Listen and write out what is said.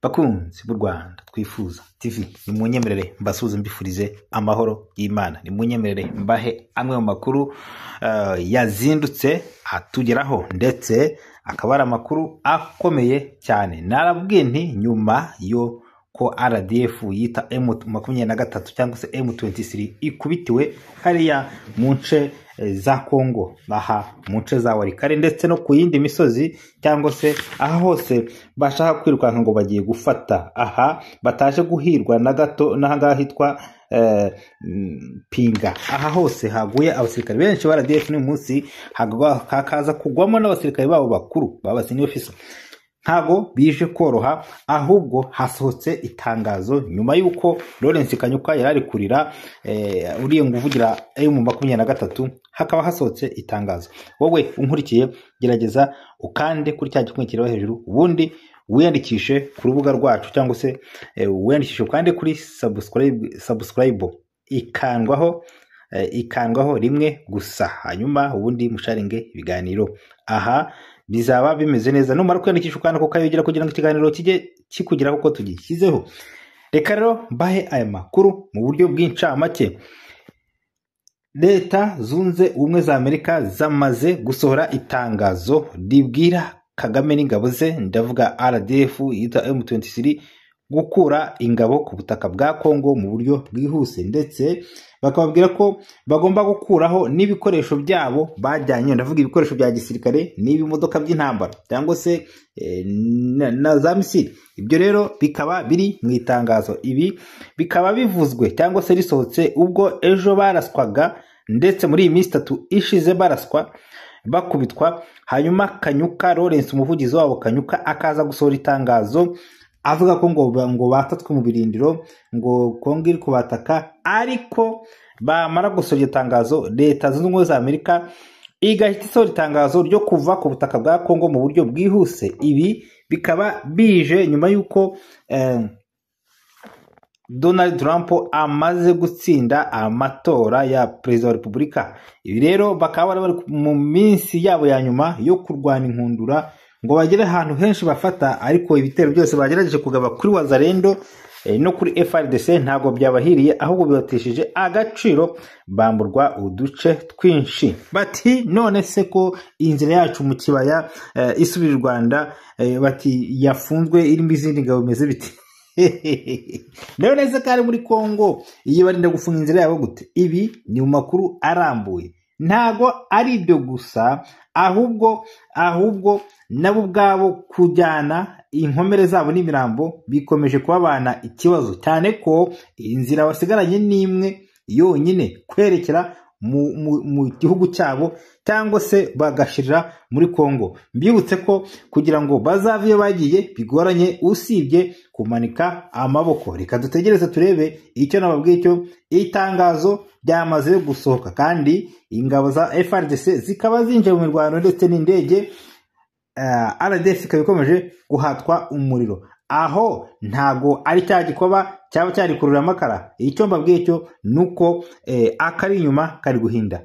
Bakunzi b'u Rwanda twifuza TV ni munyemerere mbasuze mbifurize amahoro y'Imana, ni munyemerere mbahe amwe mu makuru yazindutse atugeraho ndetse akabara amakuru akomeye cyane. Narabwiye nti nyuma yo ko RDF yita M23 cyangwa se M23 ikubitiwe hariya mu nce za Kongo, aha mu nce za Warikare ndetse no ku yindi misozi cyangwa se aha hose bashaka kwirukanka ngo bagiye gufata, aha bataje guhirwa na gato n'ahangaha hitwa Pinga. Aha hose haguye abasirikare benshi ba RDF n'umunsi hakaza kugwamo n'abasirikare babo bakuru baba senior officer. Ntago bije koroha, ahubwo hasohotse itangazo nyuma yuko Lawrence Kanyuka yarari kurira uriye nguvugira M23, hakaba hasohotse itangazo. Wowe unkurikiye gerageza ukande kuri cya gikumikiro hejuru, ubundi wiyandikishe ku rubuga rwacu cyangwa se wiyandikishe kandi kuri subscribe ikandwaho rimwe gusa, hanyuma ubundi musharinge ibiganiro. Aha bizaba bimeze neza numara kwiyandikisha ukanda kukayogera kugira ngo ikiganiro kijye kikugeraho uko tugishyizeho. Reka rero mbahe aya makuru mu buryo bw'incamake. Leta zunze ubumwe za Amerika zamaze gusohora itangazo ribwira Kagame n'ingabo ze, ndavuga RDF yita M23, gukura ingabo ku butaka bwa Kongo mu buryo bwihuse, ndetse bakababwira ko bagomba gukuraho n'ibikoresho byabo bajyanye, ndavuga ibikoresho bya gisirikare n'ibimodoka by'intambara cyangwa se na za misiri. Ibyo rero bikaba biri mu itangazo. Ibi bikaba bivuzwe cyangwa se risohotse ubwo ejo baraswaga, ndetse muri iyi minsi 3 ishize baraswa bakubitwa, hanyuma Kanyuka Lawrence umuvugizi wabo Kanyuka akaza gusohora itangazo avuga ko ngo batatswe mu birindiro, ngo Kongo iri kubataka. Ariko bamara gusohora itangazo, Leta zunze ubumwe za Amerika igahita isohora itangazo ryo kuva ku butaka bwa Kongo mu buryo bwihuse. Ibi bikaba bije nyuma yuko Donald Trump amaze gutsinda amatora ya Perezida wa Repubulika. Ibi rero bakaba bari mu minsi yabo ya nyuma yo kurwana inkundura ngo bagere ahantu henshi bafata, ariko ibitero byose bagerageje kugaba kuri Wazalendo no kuri FRDC ntago byabahiriye, ahubwo bibatesheje agaciro, bamburwa uduce twinshi. Bati none se ko inzira yacu mu kibaya isubira u Rwanda bati yafunzwe irimo izindi ngabo bimeze biti? None se kari muri Kongo iyi barinda gufunga inzira yabo gute? Ibi ni mu makuru arambuye. Ntago ari ibyo gusa, ahubwo nabo ubwabo kujyana inkomere zabo n'imirambo bikomeje kubabana ikibazo, cyane ko inzira basigaranye n'imwe yonyine, kwerekera mu gihugu cyabo cyangwa se bagashirira muri Kongo. Mbibutse ko kugira ngo bazaviye bagiye bigoranye usibye kumanika amaboko. Reka dutegereze turebe icyo nababwiye cyo. Itangazo ryamaze gusohoka kandi ingabo za FRDC zikaba zinje mu mirwano ndetse n'indege. RDF ikaba ikomeje guhatwa umuriro. Aho ntago ari cya gikoba cyaba cyari kurura amakara. Icyo mbabwiye cyo nuko akari inyuma kari guhinda.